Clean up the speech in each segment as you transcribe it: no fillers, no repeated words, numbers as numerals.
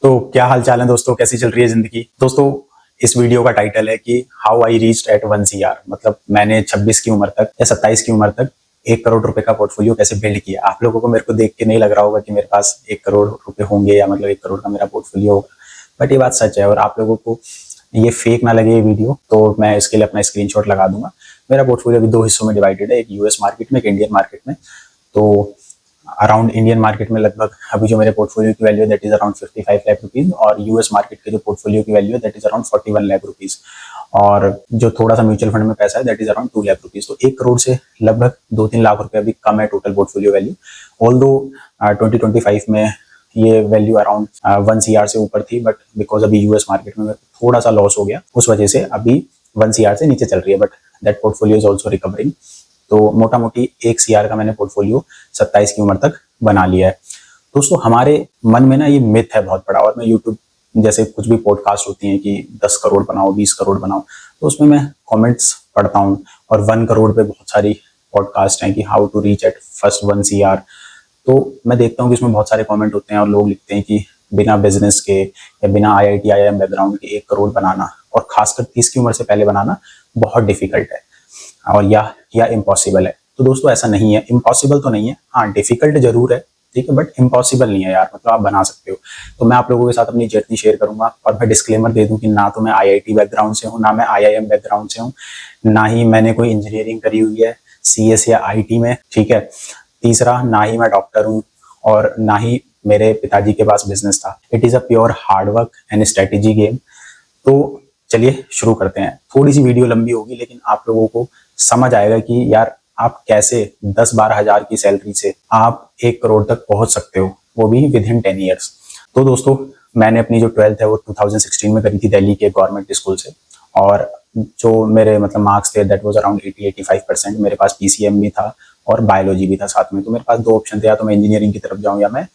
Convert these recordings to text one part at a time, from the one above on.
तो क्या हाल चाल है दोस्तों, कैसी चल रही है जिंदगी। दोस्तों इस वीडियो का टाइटल है कि how I reached eight 1 CR, मतलब मैंने 26 की उम्र तक या 27 की उम्र तक 1 करोड़ रुपए का पोर्टफोलियो कैसे बिल्ड किया। आप लोगों को मेरे को देख के नहीं लग रहा होगा कि मेरे पास 1 करोड़ रुपए होंगे या मतलब 1 करोड़ का मेरा पोर्टफोलियो होगा, बट ये बात सच है। और आप लोगों को ये फेक ना लगे ये वीडियो, तो मैं इसके लिए अपना स्क्रीनशॉट लगा दूंगा। मेरा पोर्टफोलियो अभी 2 हिस्सों में डिवाइडेड है, एक यूएस मार्केट में, एक इंडियन मार्केट में। तो अराउंड इंडियन मार्केट में लगभग अभी जो मेरे पोर्टफोलियो की वैल्यू है that is around 55 lakh rupees, और यूएस मार्केट के जो पोर्टफोलियो की वैल्यू है that is around 41 lakh rupees, और जो थोड़ा सा म्यूचुअल फंड में पैसा है that is around 2 lakh rupees. तो 1 करोड़ से लगभग 2-3 लाख रुपए अभी कम है टोटल पोर्टफोलियो वैल्यू। ऑल्दो 2025 में ये वैल्यू अराउंड 1 CR से ऊपर थी, बट बिकॉज अभी यूएस मार्केट में थोड़ा सा लॉस हो गया, उस वजह से अभी 1 CR से नीचे चल रही है, but that portfolio is also recovering. तो मोटा मोटी 1 CR का मैंने पोर्टफोलियो 27 की उम्र तक बना लिया है। दोस्तों हमारे मन में ना ये मिथ है बहुत बड़ा, और मैं यूट्यूब जैसे कुछ भी पॉडकास्ट होती हैं कि 10 करोड़ बनाओ, 20 करोड़ बनाओ, तो उसमें मैं कमेंट्स पढ़ता हूँ, और 1 करोड़ पे बहुत सारी पॉडकास्ट हैं कि how to reach at first 1 CR। तो मैं देखता हूँ कि उसमें बहुत सारे कमेंट होते हैं और लोग लिखते हैं कि बिना बिजनेस के या बिना IIT IIM बैकग्राउंड के 1 करोड़ बनाना, और खासकर 30 की उम्र से पहले बनाना बहुत डिफिकल्ट है, और या इम्पॉसिबल है। तो दोस्तों ऐसा नहीं है, इम्पॉसिबल तो नहीं है, हाँ डिफिकल्ट जरूर है, ठीक है, बट इम्पॉसिबल नहीं है यार, मतलब आप बना सकते हो। तो मैं आप लोगों के साथ अपनी जर्नी शेयर करूंगा, और मैं डिस्क्लेमर दे दूं कि ना तो मैं IIT बैकग्राउंड से हूँ, ना मैं IIM बैकग्राउंड से हूँ, ना ही मैंने कोई इंजीनियरिंग करी हुई है CS या IT में, ठीक है। तीसरा, ना ही मैं डॉक्टर हूँ, और ना ही मेरे पिताजी के पास बिजनेस था। It is a pure hard work and strategy game. तो चलिए शुरू करते हैं। थोड़ी सी वीडियो लंबी होगी, लेकिन आप लोगों को समझ आएगा कि यार आप कैसे 10-12 हजार की सैलरी से आप 1 करोड़ तक पहुंच सकते हो, वो भी विद इन 10 ईयर्स। तो दोस्तों मैंने अपनी जो 12th है वो 2016 में करी थी दिल्ली के गवर्नमेंट स्कूल से, और जो मेरे मतलब मार्क्स थे दैट वाज अराउंड 80-85%। मेरे पास PCM भी था और बायोलॉजी भी था साथ में। तो मेरे पास 2 ऑप्शन थे, या तो मैं इंजीनियरिंग की तरफ जाऊँ या मैं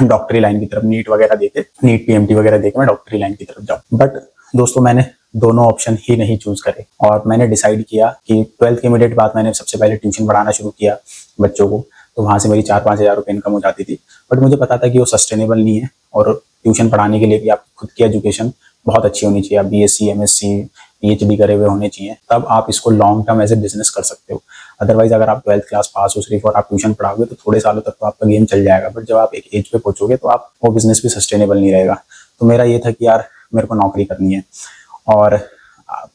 डॉक्टरी लाइन की तरफ, नीट वगैरह देके, नीट PMT वगैरह देके मैं डॉक्टरी लाइन की तरफ जाऊँ। बट दोस्तों मैंने दोनों ऑप्शन ही नहीं चूज करे, और मैंने डिसाइड किया कि 12th के इमीडिएट बाद मैंने सबसे पहले ट्यूशन पढ़ाना शुरू किया बच्चों को। तो वहां से मेरी 4-5 हजार रुपये इनकम हो जाती थी, बट मुझे पता था कि वो सस्टेनेबल नहीं है, और ट्यूशन पढ़ाने के लिए भी आपकी खुद की एजुकेशन बहुत अच्छी होनी चाहिए। आप BSc MSc PhD करे हुए होने चाहिए, तब आप इसको long term as a business कर सकते हो। अदरवाइज अगर आप 12th क्लास पास हो सिर्फ और आप ट्यूशन पढ़ाओगे तो थोड़े सालों तक तो आपका गेम चल जाएगा, बट जब आप एक एज पे पहुंचोगे तो आप वो बिजनेस भी सस्टेनेबल नहीं रहेगा। तो मेरा ये था कि यार मेरे को नौकरी करनी है, और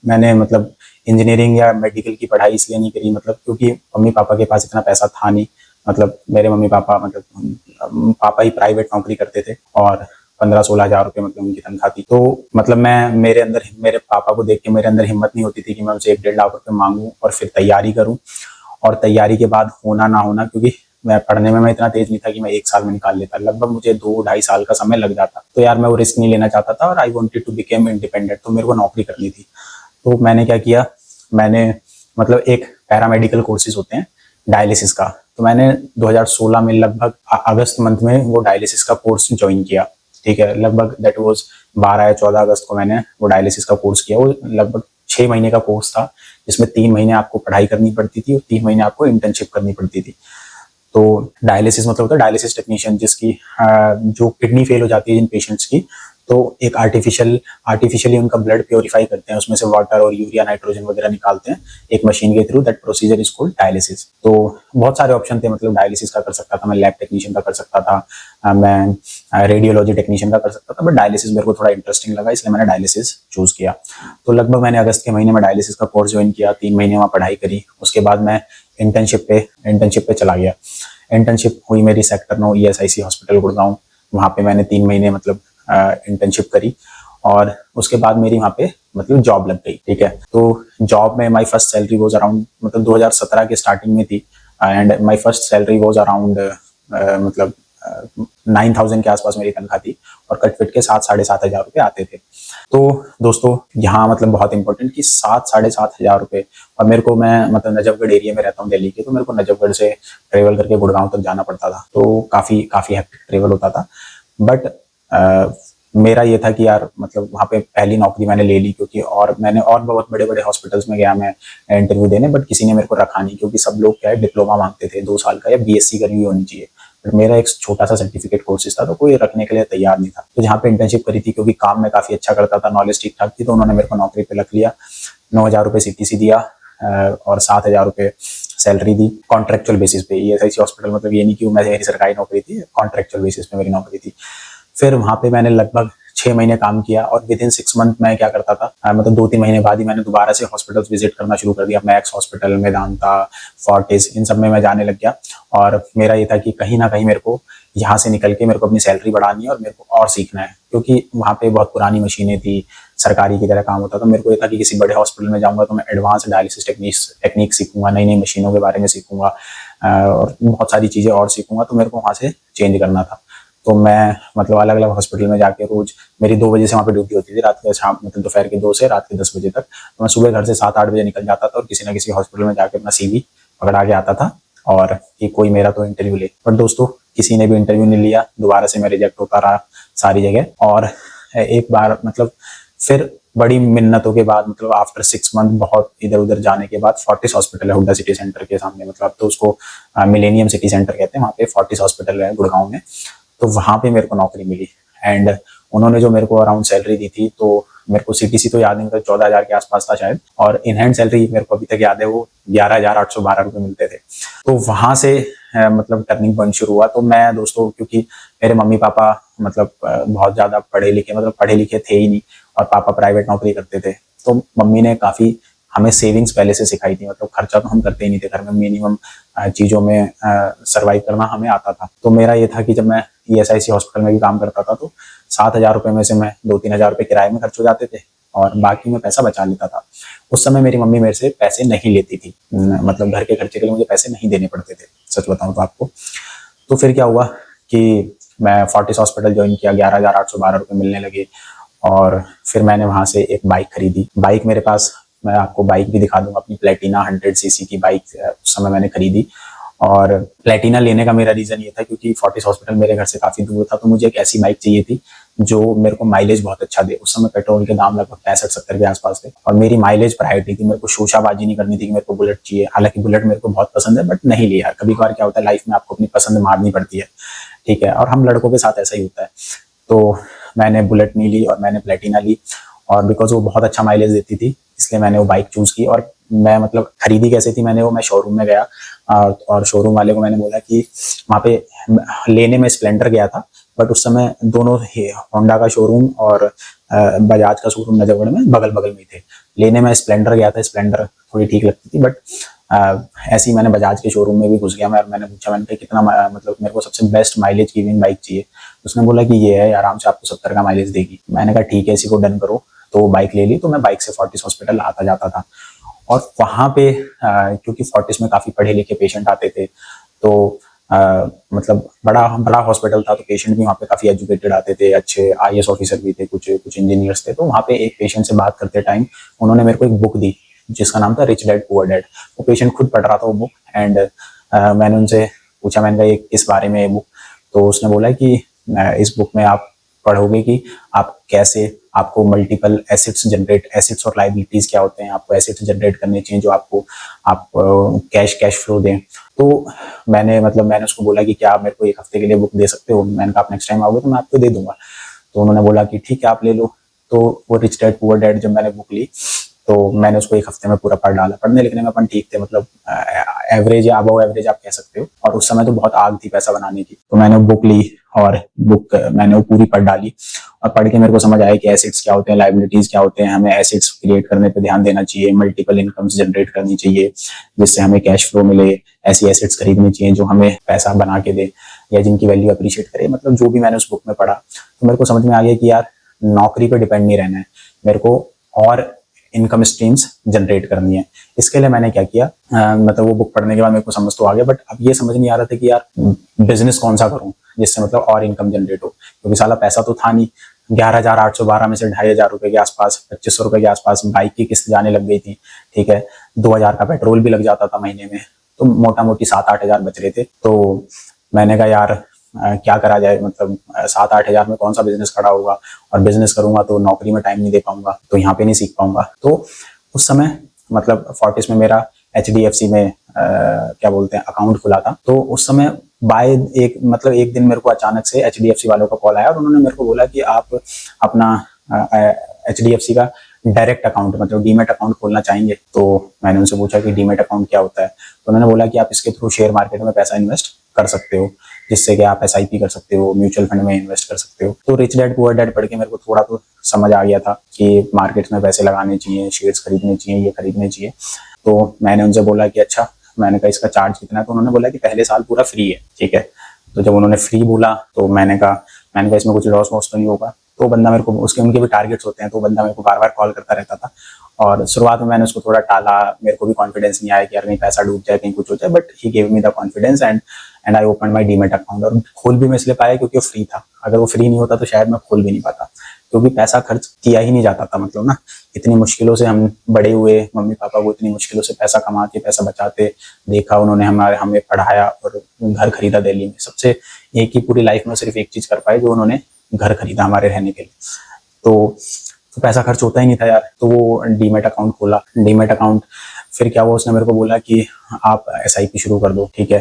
मैंने मतलब इंजीनियरिंग या मेडिकल की पढ़ाई इसलिए नहीं करी, मतलब क्योंकि मम्मी पापा के पास इतना पैसा था नहीं। मतलब मेरे मम्मी पापा मतलब पापा ही प्राइवेट नौकरी करते थे, और 15-16 हजार रुपये मतलब उनकी तनख्वाह थी। तो मतलब मैं मेरे पापा को देख के मेरे अंदर हिम्मत नहीं होती थी कि मैं उनसे 1-1.5 लाख रुपये मांगू और फिर तैयारी करूं, और तैयारी के बाद होना ना होना, क्योंकि मैं पढ़ने में मैं इतना तेज नहीं था कि मैं 1 साल में निकाल लेता, लगभग मुझे 2-2.5 साल का समय लग जाता। तो यार मैं वो रिस्क नहीं लेना चाहता था, और I wanted to became independent, तो मेरे को नौकरी करनी थी। तो मैंने क्या किया, मैंने मतलब एक पैरामेडिकल कोर्सेज होते हैं डायलिसिस का, तो मैंने 2016 में लगभग अगस्त मंथ में वो डायलिसिस का कोर्स ज्वाइन किया, ठीक है। लगभग दैट वाज 12 या 14 अगस्त को मैंने वो डायलिसिस का कोर्स किया। वो लगभग 6 महीने का कोर्स था, जिसमें 3 महीने आपको पढ़ाई करनी पड़ती थी और 3 महीने आपको इंटर्नशिप करनी पड़ती थी। तो डायलिसिस मतलब होता है डायलिसिस टेक्नीशियन, जिसकी जो किडनी फेल हो जाती है जिन पेशेंट्स की, तो एक आर्टिफिशियली उनका ब्लड प्योरीफाई करते हैं, उसमें से वाटर और यूरिया नाइट्रोजन वगैरह निकालते हैं एक मशीन के through. That procedure is called dialysis. तो बहुत सारे ऑप्शन थे, मतलब डायलिसिस का कर सकता था मैं, लैब टेक्नीशियन का कर सकता था मैं, रेडियोलॉजी टेक्नीशियन का कर सकता था, बट डायलिसिस मेरे को थोड़ा इंटरेस्टिंग लगा, इसलिए मैंने डायलिसिस चूज किया। तो लगभग मैंने अगस्त के महीने में डायलिसिस का कोर्स ज्वाइन किया, 3 महीने वहाँ पढ़ाई करी। उसके बाद मैं इंटर्नशिप पे चला गया। इंटर्नशिप हुई मेरी सेक्टर 9 ESIC हॉस्पिटल गुड़गांव। वहाँ पे मैंने 3 महीने मतलब इंटर्नशिप करी, और उसके बाद मेरी वहाँ पे मतलब जॉब लग गई, ठीक है। तो जॉब में my first salary was around, मतलब 2017 के स्टार्टिंग में थी, and my first salary was around मतलब 9,000 के आसपास मेरी तनख्वाह थी, और कटपिट के 7-7.5 हजार रुपये आते थे। तो दोस्तों यहाँ मतलब बहुत इंपॉर्टेंट कि 7-7.5 हजार रुपये, और मेरे को, मैं मतलब नजफगढ़ एरिया में रहता हूँ दिल्ली के, तो मेरे को नजफगढ़ से ट्रेवल करके गुड़गांव तक जाना पड़ता था, तो काफ़ी हेक्टिक ट्रेवल होता था। बट मेरा ये था कि यार मतलब वहाँ पे पहली नौकरी मैंने ले ली, क्योंकि और मैंने और बहुत बड़े बड़े हॉस्पिटल्स में गया मैं इंटरव्यू देने, बट किसी ने मेरे को रखा नहीं, क्योंकि सब लोग क्या है डिप्लोमा मांगते थे 2 साल का, या BSc करी हुई होनी चाहिए। बट मेरा एक छोटा सा सर्टिफिकेट कोर्सेज था, तो कोई रखने के लिए तैयार नहीं था। तो जहाँ पे इंटर्नशिप करी थी, क्योंकि काम में काफ़ी अच्छा करता था, नॉलेज ठीक ठाक थी, तो उन्होंने मेरे को नौकरी पे रख लिया। 9,000 रुपये CTC दिया और 7,000 रुपये सैलरी दी कॉन्ट्रेक्चुअल बेसिस पे। ESIC हॉस्पिटल, मतलब ये नहीं कि मेरी सरकारी नौकरी थी, कॉन्ट्रेक्चुअल बेसिस पे मेरी नौकरी थी। फिर वहाँ पे मैंने लगभग 6 महीने काम किया और विद इन 6 मंथ मैं क्या करता था, मतलब 2-3 महीने बाद ही मैंने दोबारा से हॉस्पिटल्स विजिट करना शुरू कर दिया। मैक्स हॉस्पिटल, मेदांता, फोर्टिस, इन सब में मैं जाने लग गया। और मेरा ये था कि कहीं ना कहीं मेरे को यहाँ से निकल के मेरे को अपनी सैलरी बढ़ानी है और मेरे को और सीखना है, क्योंकि वहाँ पे बहुत पुरानी मशीनें थी, सरकारी की तरह काम होता था। मेरे को ये था कि किसी बड़े हॉस्पिटल में जाऊँगा तो मैं एडवांस डायलिसिस टेक्निक सीखूंगा, नई नई मशीनों के बारे में सीखूंगा और बहुत सारी चीज़ें और सीखूंगा। तो मेरे को वहाँ से चेंज करना था। तो मैं मतलब अलग अलग हॉस्पिटल में जाके रोज मेरी 2 बजे से वहाँ पे ड्यूटी होती थी, रात के शाम मतलब दोपहर के 2 से रात के 10 बजे तक। तो मैं सुबह घर से 7-8 बजे निकल जाता था और किसी ना किसी हॉस्पिटल में जाके अपना CV पकड़ा के आता था और कि कोई मेरा तो इंटरव्यू ले। बट दोस्तों किसी ने भी इंटरव्यू नहीं लिया, दोबारा से मैं रिजेक्ट होता रहा सारी जगह। और एक बार मतलब फिर बड़ी मिन्नतों के बाद, मतलब आफ्टर 6 मंथ बहुत इधर उधर जाने के बाद, फोर्टिस हॉस्पिटल है हुड्डा सिटी सेंटर के सामने, मतलब तो उसको मिलेनियम सिटी सेंटर कहते हैं, वहाँ पे फोर्टिस हॉस्पिटल है गुड़गांव में। तो वहाँ पे मेरे को नौकरी मिली एंड उन्होंने जो मेरे को अराउंड सैलरी दी थी, तो मेरे को CTC तो याद नहीं, मतलब 14,000 के आसपास था शायद, और इन हैंड सैलरी मेरे को अभी तक याद है, वो 11,812 रुपये मिलते थे। तो वहाँ से मतलब टर्निंग पॉइंट शुरू हुआ। तो मैं दोस्तों, क्योंकि मेरे मम्मी पापा मतलब बहुत ज़्यादा पढ़े लिखे थे ही नहीं, और पापा प्राइवेट नौकरी करते थे, तो मम्मी ने काफ़ी हमें सेविंग्स पहले से सिखाई थी। मतलब खर्चा तो हम करते ही नहीं थे घर में, मिनिमम चीज़ों में सर्वाइव करना हमें आता था। तो मेरा ये था कि जब मैं ESIC हॉस्पिटल में भी काम करता था, तो 7,000 रुपये में से मैं 2-3 हज़ार रुपये किराए में खर्च हो जाते थे और बाकी मैं पैसा बचा लेता था। उस समय मेरी मम्मी मेरे से पैसे नहीं लेती थी, मतलब घर के खर्चे के लिए मुझे पैसे नहीं देने पड़ते थे, सच बताऊँ तो आपको। तो फिर क्या हुआ कि मैं फोर्टिस हॉस्पिटल ज्वाइन किया, 11,812 रुपये मिलने लगे और फिर मैंने वहाँ से एक बाइक खरीदी। बाइक मेरे पास, मैं आपको बाइक भी दिखा दूंगा, अपनी प्लेटिना 100cc की बाइक उस समय मैंने खरीदी। और प्लेटिना लेने का मेरा रीज़न ये था क्योंकि फोर्टिस हॉस्पिटल मेरे घर से काफ़ी दूर था, तो मुझे एक ऐसी बाइक चाहिए थी जो मेरे को माइलेज बहुत अच्छा दे। उस समय पेट्रोल के दाम लगभग 65-70 के आसपास थे और मेरी माइलेज प्रायोरिटी थी। मेरे को शोशाबाजी नहीं करनी थी कि मेरे को बुलेट चाहिए, हालांकि बुलेट मेरे को बहुत पसंद है, बट नहीं लिया। कभी कभार क्या होता है लाइफ में, आपको अपनी पसंद मारनी पड़ती है, ठीक है, और हम लड़कों के साथ ऐसा ही होता है। तो मैंने बुलेट नहीं ली और मैंने प्लेटिना ली, और बिकॉज वो बहुत अच्छा माइलेज देती थी इसलिए मैंने वो बाइक चूज़ की। और मैं मतलब खरीदी कैसे थी, मैं शोरूम में गया और शोरूम वाले को मैंने बोला कि वहाँ पे लेने में स्प्लेंडर गया था, बट उस समय दोनों होंडा का शोरूम और बजाज का शोरूम नजरगढ़ में बगल बगल में थे। लेने में स्प्लेंडर गया था, स्प्लेंडर थोड़ी ठीक लगती थी, बट ऐसे ही मैंने बजाज के शोरूम में भी घुस गया मैं, और मैंने पूछा, मैंने कहा कितना मतलब मेरे को सबसे बेस्ट माइलेज गिविंग बाइक चाहिए। उसने बोला कि ये है, आराम से आपको 70 का माइलेज देगी। मैंने कहा ठीक है, इसी को डन करो। तो वो बाइक ले ली। तो मैं बाइक से फोर्टिस हॉस्पिटल आता जाता था और वहाँ पे क्योंकि फोर्टिस में काफ़ी पढ़े लिखे पेशेंट आते थे, तो मतलब बड़ा हॉस्पिटल था, तो पेशेंट भी वहाँ पे काफ़ी एजुकेटेड आते थे, अच्छे IAS ऑफिसर भी थे, कुछ इंजीनियर्स थे। तो वहाँ पे एक पेशेंट से बात करते टाइम उन्होंने मेरे को एक बुक दी जिसका नाम था रिच डैड पुअर डैड। वो पेशेंट खुद पढ़ रहा था वो बुक, एंड मैंने उनसे पूछा, मैंने कहा ये किस बारे में है बुक। तो उसने बोला कि इस बुक में आप पढ़ोगे कि आप कैसे, आपको मल्टीपल एसेट्स और लाइबिलिटीज क्या होते हैं, आपको एसेट्स जनरेट करने चाहिए जो आपको आप कैश फ्लो दें। तो मैंने उसको बोला कि क्या आप मेरे को 1 हफ्ते के लिए बुक दे सकते हो। मैंने कहा आप नेक्स्ट टाइम आओगे तो मैं आपको दे दूंगा। तो उन्होंने बोला कि ठीक है आप ले लो। तो वो रिच डैड पुअर डैड जब मैंने बुक ली तो मैंने उसको 1 हफ्ते में पूरा पढ़ डाला। पढ़ने लिखने में अपन ठीक थे, मतलब एवरेज या अबव एवरेज आप कह सकते हो, और उस समय तो बहुत आग थी पैसा बनाने की। तो मैंने बुक ली और बुक मैंने वो पूरी पढ़ डाली, और पढ़ के मेरे को समझ आया कि एसेट्स क्या होते हैं, लाइबिलिटीज क्या होते हैं, हमें एसेट्स क्रिएट करने पे ध्यान देना चाहिए, मल्टीपल इनकम्स जनरेट करनी चाहिए जिससे हमें कैश फ्लो मिले, ऐसी एसेट्स खरीदनी चाहिए जो हमें पैसा बना के दे या जिनकी वैल्यू अप्रिशिएट करे। मतलब जो भी मैंने उस बुक में पढ़ा तो मेरे को समझ में आ गया कि यार नौकरी पे डिपेंड नहीं रहना है, मेरे को और इनकम स्ट्रीम्स जनरेट करनी है। इसके लिए मैंने क्या किया, मतलब वो बुक पढ़ने के बाद मेरे को समझ तो आ गया, बट अब ये समझ नहीं आ रहा था कि यार बिजनेस कौन सा करूं जिससे मतलब और इनकम जनरेट हो, क्योंकि साला पैसा तो था नहीं। 11,812 में से 2,500 रुपए के आसपास, 2,500 रुपए के आसपास बाइक की किस्त जाने लग गई थी, ठीक है, 2,000 का पेट्रोल भी लग जाता था महीने में, तो मोटा मोटी 7-8 हजार बच रहे थे। तो मैंने कहा यार क्या करा जाए, मतलब 7-8 हजार में कौन सा बिजनेस खड़ा होगा, और बिजनेस करूंगा तो नौकरी में टाइम नहीं दे पाऊंगा, तो यहाँ पे नहीं सीख पाऊंगा। तो उस समय मतलब फोर्टिस में मेरा HDFC में क्या बोलते हैं अकाउंट खुला था। तो उस समय बाय एक दिन मेरे को अचानक से HDFC वालों का कॉल आया और उन्होंने मेरे को बोला कि आप अपना HDFC का डायरेक्ट अकाउंट मतलब डीमेट अकाउंट खोलना चाहेंगे। तो मैंने उनसे पूछा कि डीमेट अकाउंट क्या होता है। तो उन्होंने बोला कि आप इसके थ्रू शेयर मार्केट में पैसा इन्वेस्ट कर सकते हो, जिससे कि आप SIP कर सकते हो, म्यूचुअल फंड में इन्वेस्ट कर सकते हो। तो रिच डैड पुअर डैड पढ़ के मेरे को थोड़ा तो समझ आ गया था कि मार्केट में पैसे लगाने चाहिए, शेयर्स खरीदने चाहिए, ये खरीदने चाहिए। तो मैंने उनसे बोला कि अच्छा, मैंने कहा इसका चार्ज कितना है। तो उन्होंने बोला कि पहले साल पूरा फ्री है। ठीक है, तो जब उन्होंने फ्री बोला तो मैंने कहा इसमें कुछ लॉस वॉस तो नहीं होगा। तो बंदा मेरे को उनके भी टारगेट्स होते हैं, तो बंदा मेरे को बार बार कॉल करता रहता था। और शुरुआत में मैंने उसको थोड़ा टाला, मेरे को भी कॉन्फिडेंस नहीं आया कि यार कहीं पैसा डूब जाए, कहीं कुछ हो जाए। But he gave me the confidence and I open my demat account. और खोल भी मैं इसलिए पाया क्योंकि वो फ्री था। अगर वो फ्री नहीं होता तो शायद मैं खोल भी नहीं पाता, क्योंकि पैसा खर्च किया ही नहीं जाता था। मतलब ना, इतनी मुश्किलों से हम बड़े हुए, मम्मी पापा को इतनी मुश्किलों से पैसा कमा के पैसा बचाते देखा उन्होंने, हमें पढ़ाया और घर खरीदा दिल्ली में। सबसे एक ही पूरी लाइफ में सिर्फ एक चीज कर पाए, जो उन्होंने घर खरीदा हमारे रहने के लिए। तो पैसा खर्च होता ही नहीं था यार। तो वो डीमेट अकाउंट खोला, डीमेट अकाउंट। फिर क्या हुआ, उसने मेरे को बोला कि आप SIP शुरू कर दो। ठीक है,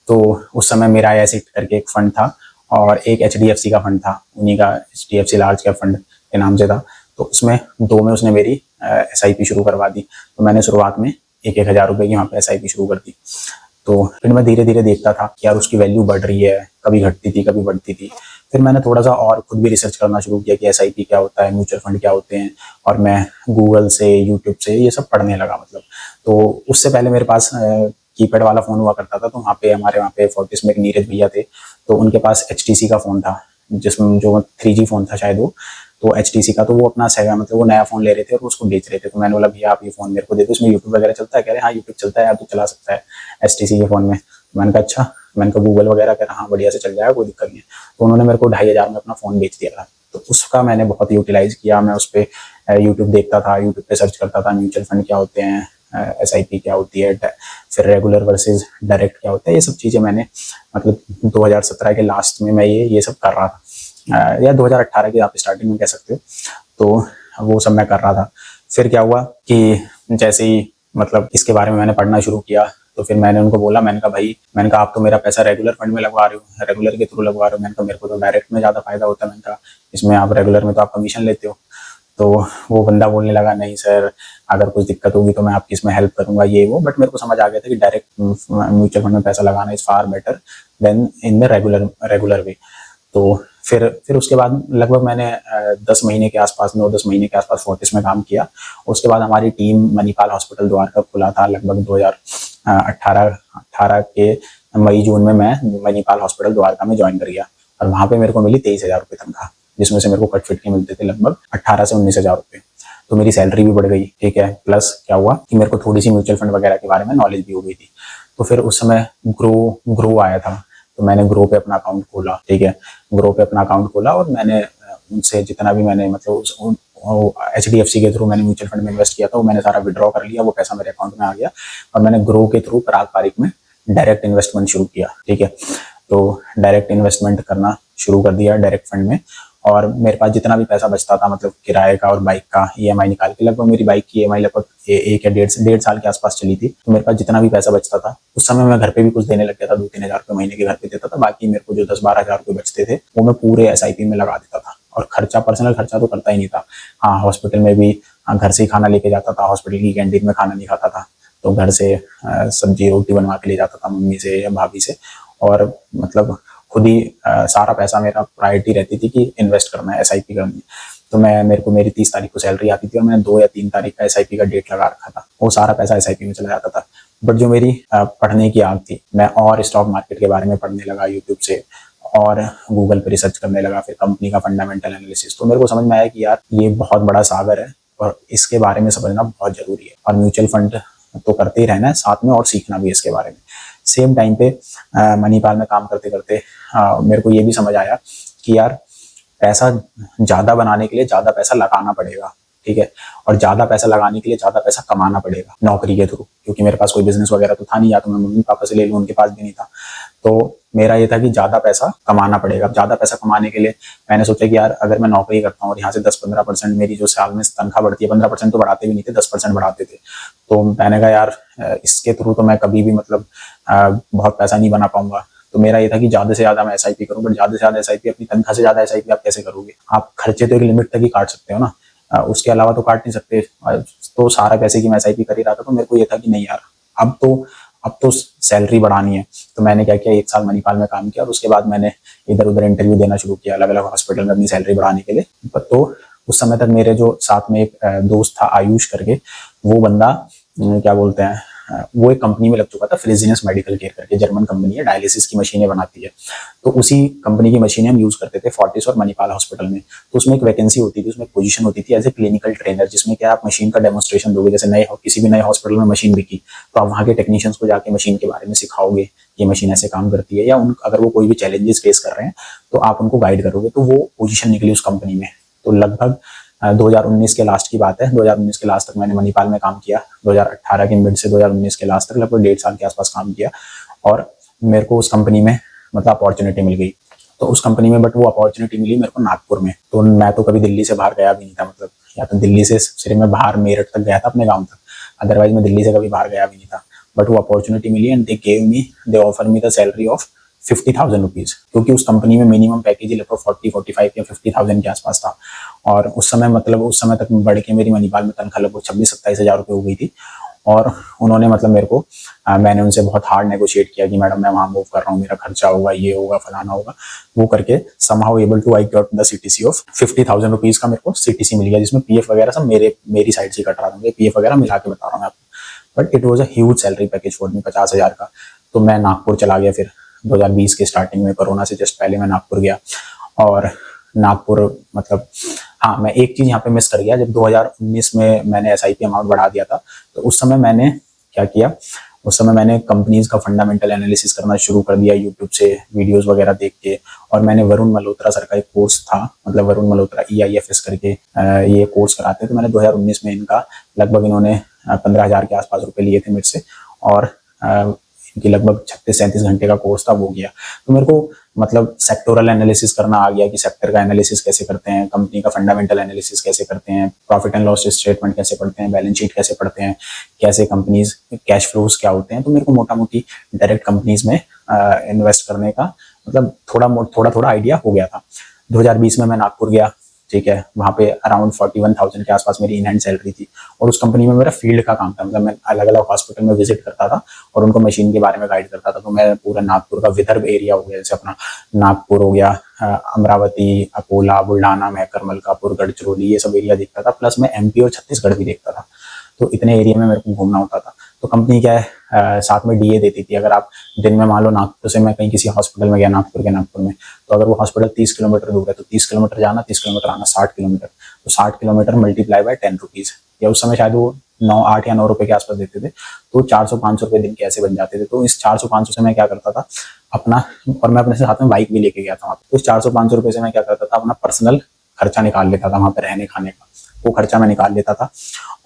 तो उस समय मेरा IASIT करके एक फंड था और एक HDFC का फंड था, उन्हीं का HDFC लार्ज कैप फंड के नाम से था। तो उसमें दो में उसने मेरी SIP शुरू करवा दी। तो मैंने शुरुआत में 1,000 रुपए की वहाँ पे SIP शुरू कर दी। तो फिर मैं धीरे धीरे देखता था कि यार उसकी वैल्यू बढ़ रही है, कभी घटती थी कभी बढ़ती थी। फिर मैंने थोड़ा सा और खुद भी रिसर्च करना शुरू किया कि SIP क्या होता है, म्यूचुअल फंड क्या होते हैं। और मैं गूगल से, यूट्यूब से ये सब पढ़ने लगा। मतलब तो उससे पहले मेरे पास कीपैड वाला फोन हुआ करता था। तो हमारे वहाँ पे फोर्टिस में एक नीरज भैया थे, तो उनके पास HTC का फोन था, जिसमें जो 3G फोन था शायद वो। तो HTC का, तो वो अपना मतलब वो नया फोन ले रहे थे और उसको बेच रहे थे। तो मैंने बोला भैया आप ये फोन मेरे को दे दो, इसमें यूट्यूब वगैरह चलता है? कह रहे हाँ यूट्यूब चलता है, आप तो चला सकता है HTC के फोन में। तो मैंने कहा अच्छा, मैंने कहा गूगल वगैरह, कह रहा हाँ बढ़िया से चल जाएगा, कोई दिक्कत नहीं है। तो उन्होंने मेरे को 2,500 में अपना फोन बेच दिया था। तो उसका मैंने बहुत यूटिलाइज किया। मैं उस पर यूट्यूब देखता था, यूट्यूब पे सर्च करता था म्यूचुअल फंड क्या होते हैं, SIP क्या होती है, फिर रेगुलर वर्सेस डायरेक्ट क्या होता है। ये सब चीज़ें मैंने मतलब 2017 के लास्ट में मैं ये सब कर रहा था, या 2018 की आप स्टार्टिंग में कह सकते हो। तो वो सब मैं कर रहा था। फिर क्या हुआ कि जैसे ही मतलब इसके बारे में मैंने पढ़ना शुरू किया, तो फिर मैंने उनको बोला, मैंने कहा आप तो मेरा पैसा रेगुलर फंड में लगवा रहे हो, रेगुलर के थ्रू लगवा रहे हो। मैंने कहा मेरे को तो डायरेक्ट में ज़्यादा फायदा होता है। मैंने कहा इसमें आप रेगुलर में तो आप कमीशन लेते हो। तो वो बंदा बोलने लगा नहीं सर, अगर कुछ दिक्कत होगी तो मैं आपकी इसमें हेल्प करूंगा, ये वो। बट मेरे को समझ आ गया था कि डायरेक्ट म्यूचुअल फंड में पैसा लगाना is far better then in the regular way. तो फिर उसके बाद लगभग मैंने 10 महीने के आसपास, 9-10 महीने के आसपास फोर्टिस में काम किया। उसके बाद हमारी टीम मणिपाल हॉस्पिटल द्वारका खुला था लगभग 2018 के मई जून में। मैं मणिपाल हॉस्पिटल द्वारका में ज्वाइन कर गया और वहां पे मेरे को मिली 23,000 रुपये तनख्वाह, जिसमें से मेरे को कट फिट के मिलते थे लगभग 18 से 19,000 रुपये। तो मेरी सैलरी भी बढ़ गई। ठीक है, प्लस क्या हुआ कि मेरे को थोड़ी सी म्यूचुअल फंड वगैरह के बारे में नॉलेज भी हो गई थी। तो फिर उस समय ग्रो आया था, तो मैंने ग्रो पे अपना अकाउंट खोला। ठीक है, ग्रो पे अपना अकाउंट खोला और मैंने उनसे जितना भी मैंने मतलब HDFC के थ्रू मैंने म्यूचुअल फंड में इन्वेस्ट किया था, वो मैंने सारा विड्रॉ कर लिया, वो पैसा मेरे अकाउंट में आ गया। और मैंने ग्रो के थ्रू पराग पारिक में डायरेक्ट इन्वेस्टमेंट शुरू किया। ठीक है, तो डायरेक्ट इन्वेस्टमेंट करना शुरू कर दिया डायरेक्ट फंड में। और मेरे पास जितना भी पैसा बचता था, मतलब किराए का और बाइक का EMI निकाल के, लगभग मेरी बाइक की EMI लगभग 1 या 1.5 साल के आसपास चली थी। तो मेरे पास जितना भी पैसा बचता था, उस समय मैं घर पे भी कुछ देने लग गया था, 2-3 हज़ार रुपये महीने के घर पे देता था। बाकी मेरे को जो 10-12 हज़ार रुपये बचते थे, वो मैं पूरे SIP में लगा देता था। और खर्चा, पर्सनल खर्चा तो करता ही नहीं था। हाँ, हॉस्पिटल में भी घर से ही खाना लेके जाता था, हॉस्पिटल की कैंटीन में खाना नहीं खाता था। तो घर से सब्जी रोटी बनवा के ले जाता था मम्मी से या भाभी से। और मतलब खुद ही सारा पैसा, मेरा प्रायोरिटी रहती थी कि इन्वेस्ट करना है, SIP करनी है। तो मेरे को मेरी 30 तारीख को सैलरी आती थी और मैंने 2 या 3 तारीख का SIP का डेट लगा रखा था। वो सारा पैसा SIP में चला जाता था। बट जो मेरी पढ़ने की आग थी, मैं और स्टॉक मार्केट के बारे में पढ़ने लगा यूट्यूब से, और गूगल पे रिसर्च करने लगा, फिर कंपनी का फंडामेंटल एनालिसिस। तो मेरे को समझ में आया कि यार ये बहुत बड़ा सागर है और इसके बारे में समझना बहुत जरूरी है। और म्यूचुअल फंड तो करते ही रहना है साथ में, और सीखना भी इसके बारे में। सेम टाइम पे मणिपाल में काम करते करते मेरे को ये भी समझ आया कि यार पैसा ज्यादा बनाने के लिए ज्यादा पैसा लगाना पड़ेगा। ठीक है। और ज्यादा पैसा लगाने के लिए ज्यादा पैसा कमाना पड़ेगा नौकरी के थ्रू, क्योंकि मेरे पास कोई बिजनेस वगैरह तो था नहीं, या तो मैं मम्मी पापा से ले लूँ, उनके पास भी नहीं था। तो मेरा ये था कि ज्यादा पैसा कमाना पड़ेगा। अब ज्यादा पैसा कमाने के लिए मैंने सोचा कि यार अगर मैं नौकरी करता हूँ और यहाँ से 10-15% मेरी जो साल में तनख्वाह बढ़ती है, 15% तो बढ़ाते भी नहीं थे, 10% बढ़ाते थे। तो मैंने कहा यार इसके थ्रू तो मैं कभी भी मतलब बहुत पैसा नहीं बना पाऊंगा। तो मेरा ये था कि ज्यादा से ज्यादा मैं एसआईपी करूं, बट ज्यादा से ज्यादा एसआईपी, अपनी तनख्वाह से ज्यादा एसआईपी आप कैसे करोगे? आप खर्चे तो एक लिमिट तक ही काट सकते हो ना, उसके अलावा तो काट नहीं सकते। तो सारा पैसे की मैं एसआईपी कर ही रहा था। तो मेरे को ये था कि नहीं यार, अब तो सैलरी बढ़ानी है। तो मैंने क्या किया, 1 साल मणिपाल में काम किया और उसके बाद मैंने इधर उधर इंटरव्यू देना शुरू किया अलग अलग हॉस्पिटल में अपनी सैलरी बढ़ाने के लिए। तो उस समय तक मेरे जो साथ में एक दोस्त था आयुष करके, वो बंदा क्या बोलते हैं, वो एक कंपनी में लग चुका था, फ्रेजिनस मेडिकल केयर करके, जर्मन कंपनी है, डायलिसिस की मशीनें बनाती है। तो उसी कंपनी की मशीनें हम यूज करते थे फोर्टिस और मणिपाल हॉस्पिटल में। तो उसमें एक वैकेंसी होती थी, उसमें एक पोजीशन होती थी एज ए क्लिनिकल ट्रेनर, जिसमें क्या आप मशीन का डेमोस्ट्रेशन दोगे। जैसे किसी भी नए हॉस्पिटल में मशीन बिकी तो आप वहाँ के टेक्नीशियंस को जाके मशीन के बारे में सिखाओगे, ये मशीन ऐसे काम करती है, या अगर वो कोई भी चैलेंजेस फेस कर रहे हैं तो आप उनको गाइड करोगे। तो वो पोजीशन निकली उस कंपनी में। तो लगभग 2019 के लास्ट की बात है, 2019 के लास्ट तक मैंने मणिपाल में काम किया। 2018 के मिड से 2019 के लास्ट तक लगभग 1.5 साल के आसपास काम किया। और मेरे को उस कंपनी में मतलब अपॉर्चुनिटी मिल गई। तो उस कंपनी में, बट वो अपॉर्चुनिटी मिली मेरे को नागपुर में। तो मैं तो कभी दिल्ली से बाहर गया भी नहीं था, मतलब या तो दिल्ली से सिर्फ मैं बाहर मेरठ तक गया था अपने गाँव तक, अदरवाइज मैं दिल्ली से कभी बाहर गया भी नहीं था। बट वो अपॉर्चुनिटी मिली and they offer me the salary of 50,000 rupees, क्योंकि उस कंपनी में मिनिमम पैकेज ही लगभग 40-45 या 50,000 के आसपास था। और उस समय तक बढ़ के मेरी मणिपाल में तनख्वाह लगभग 26-27 हजार रुपये हो गई थी। और उन्होंने मतलब मेरे को मैंने उनसे बहुत हार्ड नेगोशिएट किया कि मैडम मैं वहाँ मूव कर रहा हूँ, मेरा खर्चा होगा, ये होगा, फलाना होगा, वो करके somehow able to I got the CTC of 50,000 rupees का मेरे को सीटीसी मिल गया, जिसमें पीएफ वगैरह सब मेरी साइड से कट रहा था। पीएफ वगैरह मिला के बता रहा हूँ मैं आपको। But it was a huge salary package for me, 50,000 का। तो मैं नागपुर चला गया फिर 2020 के स्टार्टिंग में, कोरोना से जस्ट पहले मैं नागपुर गया। और नागपुर मतलब हाँ, मैं एक चीज यहाँ पे मिस कर गया। जब 2019 में मैंने एसआईपी अमाउंट बढ़ा दिया था, तो उस समय मैंने क्या किया, उस समय मैंने कंपनीज का फंडामेंटल एनालिसिस करना शुरू कर दिया यूट्यूब से वीडियोस वगैरह देख के। और मैंने वरुण मल्होत्रा सर का एक कोर्स था, मतलब वरुण मल्होत्रा EIFS करके ये कोर्स कराते हैं। तो मैंने 2019 में इनका लगभग, इन्होंने 15,000 के आसपास रुपए लिए थे मेरे से, और इनकी लगभग 36-37 घंटे का कोर्स था, वो किया। तो मेरे को मतलब सेक्टोरल एनालिसिस करना आ गया कि सेक्टर का एनालिसिस कैसे करते हैं, कंपनी का फंडामेंटल एनालिसिस कैसे करते हैं, प्रॉफिट एंड लॉस स्टेटमेंट कैसे पढ़ते हैं, बैलेंस शीट कैसे पढ़ते हैं, कैसे कंपनीज कैश फ्लोज क्या होते हैं। तो मेरे को मोटा मोटी डायरेक्ट कंपनीज में इन्वेस्ट करने का मतलब थोड़ा आइडिया हो गया था। 2020 में मैं नागपुर गया, ठीक है। वहाँ पे अराउंड 41,000 के आसपास मेरी इन हैंड सैलरी थी। और उस कंपनी में मेरा फील्ड का काम था, मतलब मैं अलग अलग हॉस्पिटल में विजिट करता था और उनको मशीन के बारे में गाइड करता था। तो मैं पूरा नागपुर का विदर्भ एरिया हो गया, जैसे अपना नागपुर हो गया, अमरावती, अकोला, बुल्ढाना, महकर, मलकापुर, गढ़चिरौली, ये सब एरिया देखता था। प्लस मैं MP और छत्तीसगढ़ भी देखता था। तो इतने एरिया में मेरे को घूमना होता था। तो कंपनी क्या है, साथ में DA देती थी। अगर आप दिन में मान लो नागपुर से मैं कहीं किसी हॉस्पिटल में गया, नागपुर में, तो अगर वो हॉस्पिटल 30 किलोमीटर दूर है तो 30 किलोमीटर जाना, 30 किलोमीटर आना, 60 किलोमीटर। तो 60 किलोमीटर मल्टीप्लाई बाय 10 रुपीज, या उस समय शायद वो 8 या 9 रुपए के आसपास देते थे। तो 400-500 रुपए दिन के ऐसे बन जाते थे। तो इस 400-500 से मैं क्या करता था अपना, और मैं अपने साथ में बाइक भी लेके गया था वहाँ पे। तो इस 400-500 रुपए से मैं क्या करता था, अपना पर्सनल खर्चा निकाल लेता था, वहाँ पे रहने खाने का वो खर्चा मैं निकाल लेता था।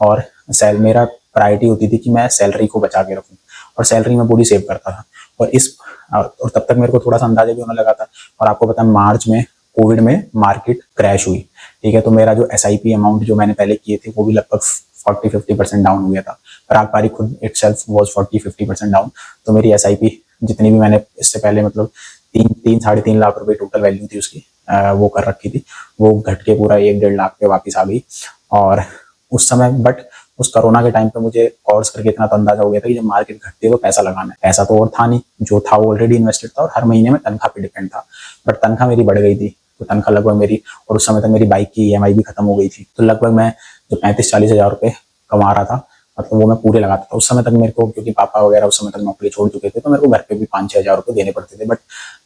और मेरा प्रायोरिटी होती थी कि मैं सैलरी को बचा के रखूं, और सैलरी में पूरी सेव करता था। और तब तक मेरे को थोड़ा सा अंदाजा भी होने लगा था। और आपको पता है मार्च में कोविड में मार्केट क्रैश हुई, ठीक है। तो मेरा जो SIP अमाउंट जो मैंने पहले किए थे वो भी लगभग 40-50% डाउन हो गया था। पराग पारी खुद इटसेल्फ वाज 40-50% डाउन। तो मेरी SIP जितनी भी मैंने इससे पहले मतलब 3-3.5 लाख रुपए टोटल वैल्यू थी उसकी, वो कर रखी थी, वो घट के पूरा 1-1.5 लाख पे वापिस आ गई। और उस समय बट उस कोरोना के टाइम पे मुझे कोर्स करके इतना तो अंदाजा हो गया था कि जब मार्केट घटती है तो पैसा लगाना है। पैसा तो और था नहीं, जो था वो ऑलरेडी इन्वेस्टेड था, और हर महीने में तनख्वाह पे डिपेंड था। बट तनख्वाह मेरी बढ़ गई थी, तो तनख्वाह लगभग मेरी, और उस समय तक मेरी बाइक की EMI भी खत्म हो गई थी। तो लगभग मैं जो 35-40 हजार रुपए कमा रहा था, मतलब वो मैं पूरे लगाता था। उस समय तक मेरे को, क्योंकि पापा वगैरह उस समय तक नौकरी छोड़ चुके थे, तो मेरे को घर पे भी 5-6 हजार रुपए देने पड़ते थे। बट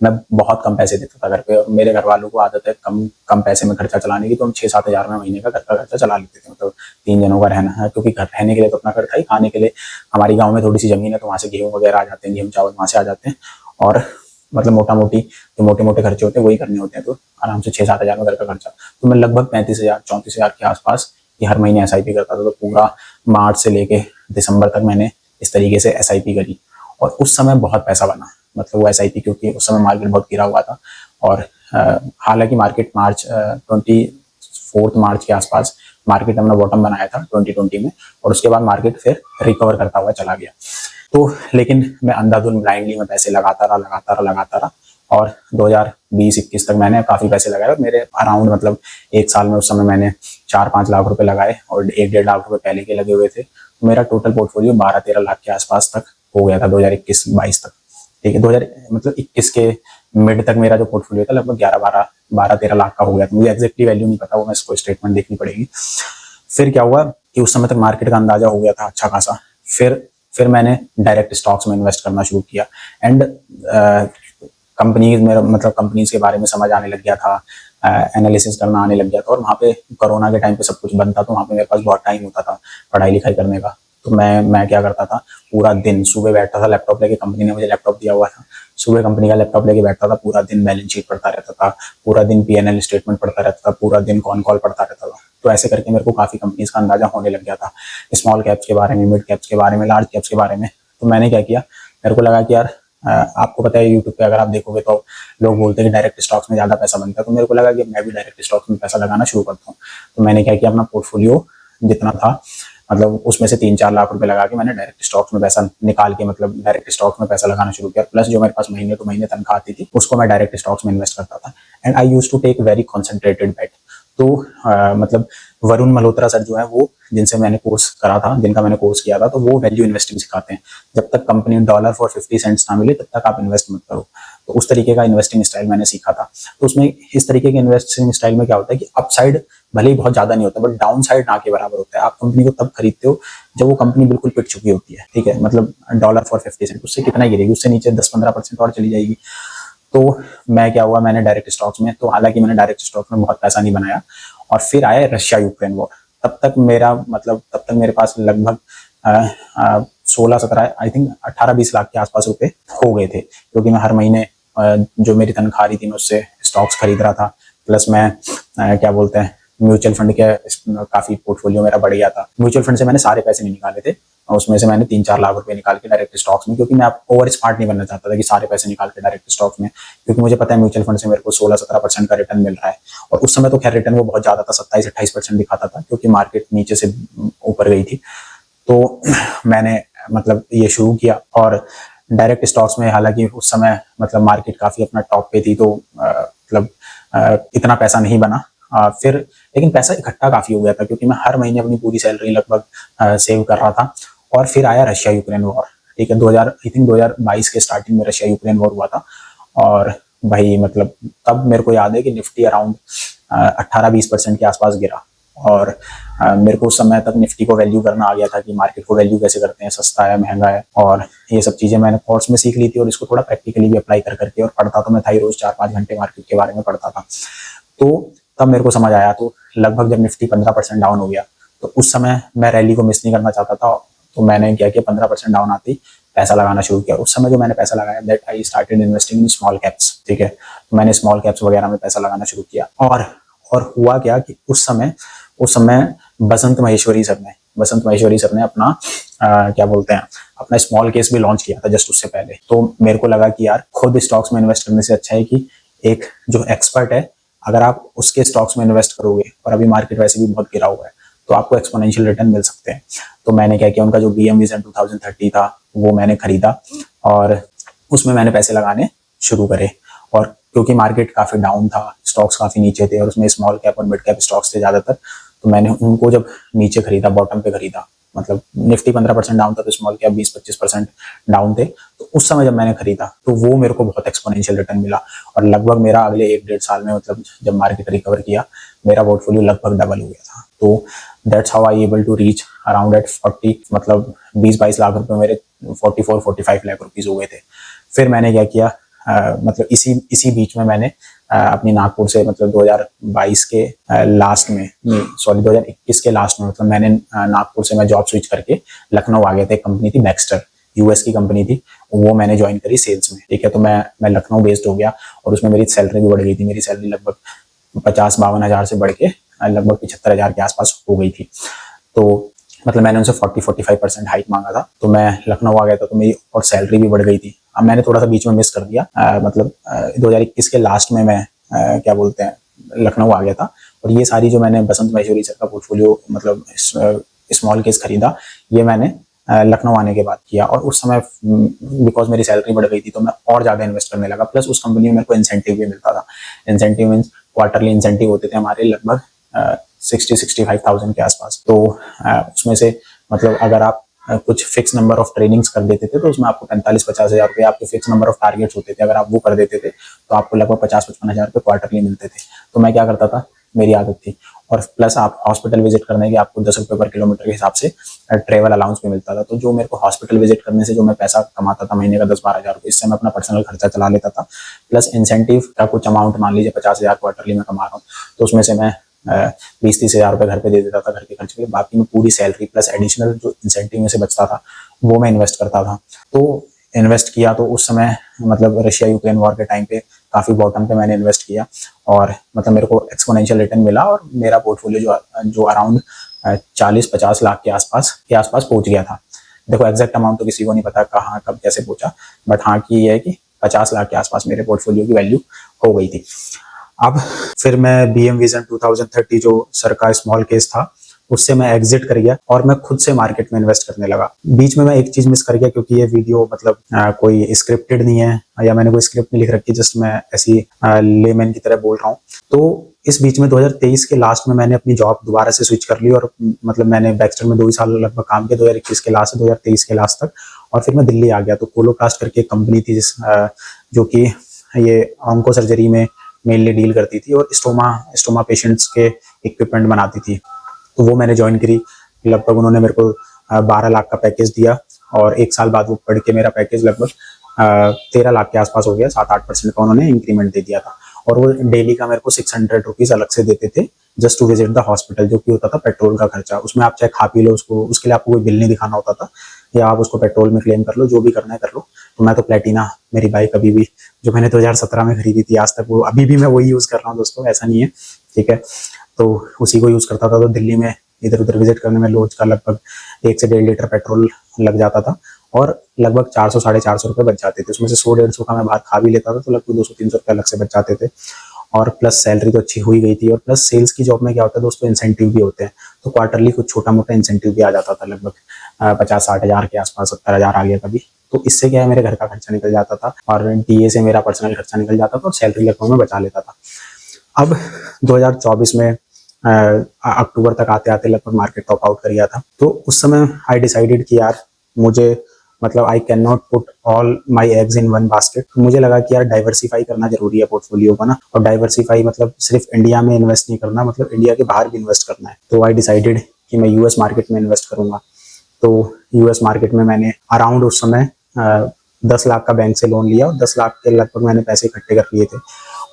मैं बहुत कम पैसे देता था घर पे, और मेरे घर वालों को आदत है कम पैसे में खर्चा चलाने की। तो हम 6-7 हजार में महीने का घर का खर्चा चला लेते थे, मतलब 3 जनों का रहना है। क्योंकि घर रहने के लिए तो अपना घर था ही, खाने के लिए हमारी गाँव में थोड़ी सी जमीन है, तो वहाँ से गेहूँ वगैरह आ जाते हैं, गेहूँ चावल वहाँ से आ जाते हैं। और मतलब मोटे मोटे खर्चे होते हैं वही करने होते हैं। तो आराम से 6-7 हजार में घर का खर्चा। तो मैं लगभग 35,000-34,000 के आसपास कि हर महीने एसआईपी करता था। तो पूरा मार्च से लेके दिसंबर तक मैंने इस तरीके से एसआईपी करी और उस समय बहुत पैसा बना। मतलब वो एसआईपी, क्योंकि उस समय मार्केट बहुत गिरा हुआ था और हालांकि मार्केट मार्च 24 मार्च के आसपास मार्केट अपना बॉटम बनाया था 2020 में, और उसके बाद मार्केट फिर रिकवर करता हुआ चला गया। तो लेकिन मैं अंधाधुंध ब्लाइंडली में पैसे लगाता रहा और 2020-21 तक मैंने काफ़ी पैसे लगाए। मेरे अराउंड मतलब एक साल में उस समय मैंने 4-5 लाख रुपए लगाए और 1-1.5 लाख रुपए पहले के लगे हुए थे। तो मेरा टोटल पोर्टफोलियो 12-13 लाख के आसपास तक हो गया था 2021-22 तक। ठीक है, 21 के मिड तक मेरा जो पोर्टफोलियो था लगभग 12-13 लाख का हो गया था। मुझे एक्जैक्टली वैल्यू नहीं पता, वो मैं इसको स्टेटमेंट देखनी पड़ेगी। फिर क्या हुआ कि उस समय तक मार्केट का अंदाजा हो गया था अच्छा खासा। फिर मैंने डायरेक्ट स्टॉक्स में इन्वेस्ट करना शुरू किया एंड कंपनीज, मेरा मतलब कंपनीज के बारे में समझ आने लग गया था, एनालिसिस करना आने लग गया था। और वहाँ पे कोरोना के टाइम पे सब कुछ बंद था, तो वहाँ पे मेरे पास बहुत टाइम होता था पढ़ाई लिखाई करने का। तो मैं क्या करता था, पूरा दिन सुबह बैठता था लैपटॉप लेके, कंपनी ने मुझे लैपटॉप दिया हुआ था, सुबह कंपनी का लैपटॉप लेके बैठता था, पूरा दिन बैलेंस शीट पढ़ता रहता था, पूरा दिन पीएनएल स्टेटमेंट पढ़ता रहता था, पूरा दिन कॉन कॉल पढ़ता रहता था। तो ऐसे करके मेरे को काफ़ी कंपनीज का अंदाजा होने लग गया था, स्मॉल कैप्स के बारे में, मिड कैप्स के बारे में, लार्ज कैप्स के बारे में। तो मैंने क्या किया, मेरे को लगा कि यार आपको पता है यूट्यूब पे अगर आप देखोगे तो लोग बोलते हैं कि डायरेक्ट स्टॉक्स में ज़्यादा पैसा बनता है। तो मेरे को लगा कि मैं भी डायरेक्ट स्टॉक्स में पैसा लगाना शुरू करता हूँ। तो मैंने क्या किया, अपना पोर्टफोलियो जितना था मतलब उसमें से 3-4 लाख रुपए लगा के मैंने डायरेक्ट स्टॉक्स में पैसा निकाल के मतलब डायरेक्ट स्टॉक्स में पैसा लगाना शुरू किया। प्लस जो मेरे पास महीने टू महीने तनख्वाह आती थी उसको मैं डायरेक्ट स्टॉक्स में इन्वेस्ट करता था। And I use to take very concentrated bet. तो मतलब वरुण मल्होत्रा सर जो है वो, जिनसे मैंने कोर्स करा था, जिनका मैंने कोर्स किया था, तो वो वैल्यू इन्वेस्टिंग सिखाते हैं। जब तक कंपनी $1 फॉर 50 सेंट्स ना मिले तब तक आप इन्वेस्ट मत करो। तो उस तरीके का इन्वेस्टिंग स्टाइल मैंने सीखा था। तो उसमें इस तरीके के इन्वेस्टिंग स्टाइल में क्या होता है कि अपसाइड भले ही बहुत ज्यादा नहीं होता, बट डाउन साइड ना के बराबर होता है। आप कंपनी को तब खरीदते हो जब वो कंपनी बिल्कुल पिट चुकी होती है। ठीक है, मतलब $1 फॉर 50 सेंट, उससे कितना गिरेगी, उससे नीचे 10-15% और चली जाएगी। तो मैं क्या हुआ, मैंने डायरेक्ट स्टॉक्स में, तो हालांकि मैंने डायरेक्ट स्टॉक्स में बहुत पैसा नहीं बनाया। और फिर आया रशिया यूक्रेन वॉर। तब तक मेरे पास लगभग 16-17 आई थिंक 18-20 लाख के आसपास रुपए हो गए थे, क्योंकि मैं हर महीने जो मेरी तनख्वाह रही थी मैं उससे स्टॉक्स खरीद रहा था। प्लस मैं क्या बोलते हैं, म्यूचुअल फंड के काफी पोर्टफोलियो मेरा बढ़ गया था। म्यूचुअल फंड से मैंने सारे पैसे नहीं निकाले थे, उसमें से मैंने 3-4 लाख रुपए निकाल के डायरेक्ट स्टॉक्स में, क्योंकि मैं ओवर स्मार्ट नहीं बनना चाहता था कि सारे पैसे निकाल के डायरेक्ट स्टॉक्स में, क्योंकि मुझे पता है म्यूचुअल फंड से मेरे को 16-17% का रिटर्न मिल रहा है। और उस समय तो खैर रिटर्न वो बहुत ज्यादा था, 27-28% दिखाता था, क्योंकि मार्केट नीचे से ऊपर गई थी। तो मैंने मतलब ये शुरू किया और डायरेक्ट स्टॉक्स में, हालांकि उस समय मतलब मार्केट काफी अपना टॉप पे थी, तो मतलब इतना पैसा नहीं बना। फिर लेकिन पैसा इकट्ठा काफी हो गया था, क्योंकि मैं हर महीने अपनी पूरी सैलरी लगभग सेव कर रहा था। और फिर आया रशिया यूक्रेन वॉर। ठीक है, 2022 के स्टार्टिंग में रशिया यूक्रेन वॉर हुआ था। और भाई मतलब तब मेरे को याद है कि निफ्टी अराउंड 18-20% के आसपास गिरा। और मेरे को उस समय तक निफ्टी को वैल्यू करना आ गया था कि मार्केट को वैल्यू कैसे करते हैं, सस्ता है महंगा है, और ये सब चीजें मैंने कोर्स में सीख ली थी और इसको थोड़ा प्रैक्टिकली भी अप्लाई कर करके, और पढ़ता तो मैं था ही, रोज 4-5 घंटे मार्केट के बारे में पढ़ता था। तो तब मेरे को समझ आया। तो लगभग जब निफ्टी 15% डाउन हो गया, तो उस समय मैं रैली को मिस नहीं करना चाहता था। तो मैंने क्या किया, 15% डाउन आती पैसा लगाना शुरू किया। उस समय जो मैंने पैसा लगाया, that I started investing in small caps. ठीक है, तो मैंने स्मॉल कैप्स वगैरह में पैसा लगाना शुरू किया। और हुआ क्या कि उस समय बसंत महेश्वरी सर ने अपना क्या बोलते हैं, अपना स्मॉल केस भी लॉन्च किया था जस्ट उससे पहले। तो मेरे को लगा कि यार खुद स्टॉक्स में इन्वेस्ट करने से अच्छा है कि एक जो एक्सपर्ट है, अगर आप उसके स्टॉक्स में इन्वेस्ट करोगे, और अभी मार्केट वैसे भी बहुत गिरा हुआ है, तो आपको एक्सपोनेंशियल रिटर्न मिल सकते हैं। तो मैंने क्या किया, उनका जो बीएम विजन 2030 था वो मैंने खरीदा और उसमें मैंने पैसे लगाने शुरू करे। और क्योंकि मार्केट काफी डाउन था, स्टॉक्स काफी नीचे थे, और उसमें स्मॉल कैप और मिड कैप स्टॉक्स थे ज्यादातर, तो मैंने उनको जब नीचे खरीदा, बॉटम पे खरीदा, मतलब निफ्टी 15% डाउन था तो स्मॉल कैप 20-25% डाउन थे, तो उस समय जब मैंने खरीदा तो वो मेरे को बहुत एक्सपोनेंशियल रिटर्न मिला। और लगभग मेरा अगले 1-1.5 साल में, मतलब जब मार्केट रिकवर किया, मेरा पोर्टफोलियो लगभग डबल हो गया था। तो that's how I able to reach around at 40, मतलब 20-22 लाख रुपए मेरे 44-45 लाख रुपीज हो गए थे। फिर मैंने क्या किया, मतलब इसी बीच में मैंने अपनी नागपुर से, मतलब 2022 के लास्ट में, 2021 के लास्ट में, मतलब मैंने नागपुर से मैं जॉब स्विच करके लखनऊ आ गया था। एक कंपनी थी बैक्स्टर, यूएस की कंपनी थी, वो मैंने ज्वाइन करी सेल्स में। ठीक है, तो मैं लखनऊ बेस्ड हो गया और उसमें मेरी सैलरी भी बढ़ गई थी। मेरी सैलरी लगभग 50-52 हज़ार से बढ़ के लगभग 75,000 के आसपास हो गई थी। तो मतलब मैंने उनसे 40-45% हाइक मांगा था। तो मैं लखनऊ आ गया था, तो मेरी और सैलरी भी बढ़ गई थी। अब मैंने थोड़ा सा बीच में मिस कर दिया, मतलब 2021 के लास्ट में मैं क्या बोलते हैं लखनऊ आ गया था। और ये सारी जो मैंने बसंत महेश्वरी सर का पोर्टफोलियो मतलब स्मॉल केस खरीदा, ये मैंने लखनऊ आने के बाद किया। और उस समय बिकॉज मेरी सैलरी बढ़ गई थी, तो मैं और ज्यादा इन्वेस्ट करने लगा। प्लस उस कंपनी में मेरे को इंसेंटिव भी मिलता था। इंसेंटिव मीन्स क्वार्टरली इंसेंटिव होते थे हमारे, लगभग 60-65,000 के आसपास। तो उसमें से मतलब अगर आप कुछ फिक्स नंबर ऑफ ट्रेनिंग्स कर देते थे, तो उसमें आपको 45-50 हजार रुपये, आपके फिक्स नंबर ऑफ टारगेट्स होते थे, अगर आप वो कर देते थे तो आपको लगभग 50-55 हजार रुपये क्वार्टरली मिलते थे। तो मैं क्या करता था, मेरी आदत थी। और प्लस आप हॉस्पिटल विजिट करने के आपको 10 रुपये पर किलोमीटर के हिसाब से ट्रेवल अलाउंस भी मिलता था। तो जो मेरे को हॉस्पिटल विजिट करने से जो मैं पैसा कमाता था महीने का 10-12 हजार रुपये, इससे मैं अपना पर्सनल खर्चा चला लेता था। प्लस इंसेंटिव का कुछ अमाउंट, मान लीजिए 50 हजार क्वार्टरली में कमा रहा हूँ, तो उसमें से मैं 20-30 हजार रुपये घर पे दे देता था घर के खर्चे के। बाकी में पूरी सैलरी प्लस एडिशनल जो इंसेंटिव में से बचता था वो मैं इन्वेस्ट करता था। तो इन्वेस्ट किया तो उस समय मतलब रशिया यूक्रेन वॉर के टाइम पे काफी बॉटम पे मैंने इन्वेस्ट किया, और मतलब मेरे को एक्सपोनेंशियल रिटर्न मिला। और मेरा पोर्टफोलियो जो अराउंड 40-50 लाख के आसपास पहुंच गया था। देखो एग्जैक्ट अमाउंट तो किसी को नहीं पता कहाँ कब कैसे पहुंचा, बट हाँ कि ये है कि 50 लाख के आसपास मेरे पोर्टफोलियो की वैल्यू हो गई थी। अब फिर मैं बीएम विजन 2030 जो सर का स्मॉल केस था, उससे मैं एग्जिट कर गया और मैं खुद से मार्केट में इन्वेस्ट करने लगा। बीच में मैं एक चीज मिस कर गया, क्योंकि ये वीडियो मतलब कोई स्क्रिप्टेड नहीं है या मैंने कोई स्क्रिप्ट नहीं लिख रखी, जस्ट मैं ऐसी लेमैन की तरह बोल रहा हूँ। तो इस बीच में 2023 के लास्ट में मैंने अपनी जॉब दोबारा से स्विच कर ली, और मतलब मैंने बैक्स्टर में 2 ही साल लगभग काम किया, 2021 के लास्ट से 2023 के लास्ट तक। और फिर मैं दिल्ली आ गया। तो कोलोकास्ट करके एक कंपनी थी जो कि ये ऑन्को सर्जरी में मेनली डील करती थी और स्टोमा पेशेंट्स के इक्विपमेंट बनाती थी। तो वो मैंने ज्वाइन करी। लगभग उन्होंने मेरे को 12 लाख का पैकेज दिया, और 1 साल बाद वो बढ़ के मेरा पैकेज लगभग 13 लाख के आसपास हो गया। 7-8% का उन्होंने इंक्रीमेंट दे दिया था। और वो डेली का मेरे को 600 रुपीज अलग से देते थे just to visit the hospital, जो कि होता था पेट्रोल का खर्चा। उसमें आप चाहे खा पी लो, उसको उसके लिए आपको कोई बिल नहीं दिखाना होता था, या आप उसको पेट्रोल में क्लेम कर लो, जो भी करना है कर लो। तो मैं तो प्लेटिना, मेरी बाइक अभी भी जो मैंने 2017 में खरीदी थी, आज तक वो अभी भी मैं वही यूज कर रहा हूँ दोस्तों, ऐसा नहीं है, ठीक है। तो उसी को यूज करता था। तो दिल्ली में इधर उधर विजिट करने में रोज का लगभग 1 से 1.5 लीटर पेट्रोल लग जाता था, और लगभग 400-450 रुपये बच जाते थे। उसमें से 100-150 का मैं बाहर खा भी लेता था, तो लगभग 200-300 रुपये अलग से बच जाते थे। और प्लस सैलरी तो अच्छी हुई गई थी। और प्लस सेल्स की जॉब में क्या होता है दोस्तों, इंसेंटिव भी होते हैं। तो क्वार्टरली कुछ छोटा मोटा इंसेंटिव भी आ जाता था, लगभग 50-60 हजार के आसपास, 70 हजार आ गया कभी। तो इससे क्या है, मेरे घर का खर्चा निकल जाता था, और डीए से मेरा पर्सनल खर्चा निकल जाता था, और सैलरी लगभग मैं बचा लेता था। अब 2024 में अक्टूबर तक आते आते लगभग मार्केट टॉप आउट कर गया था। तो उस समय आई डिसाइडेड कि यार मुझे मतलब I can not put all my eggs in one basket. तो मुझे लगा कि यार डाइवर्सिफाई करना जरूरी है पोर्टफोलियो का ना। और डाइवर्सिफाई मतलब सिर्फ इंडिया में इन्वेस्ट नहीं करना, मतलब इंडिया के बाहर भी इन्वेस्ट करना है। तो आई डिसाइडेड कि मैं यूएस मार्केट में इन्वेस्ट करूंगा। तो यूएस मार्केट में मैंने अराउंड उस समय 10 लाख का बैंक से लोन लिया, और 10 लाख के लगभग मैंने पैसे इकट्ठे कर लिए थे।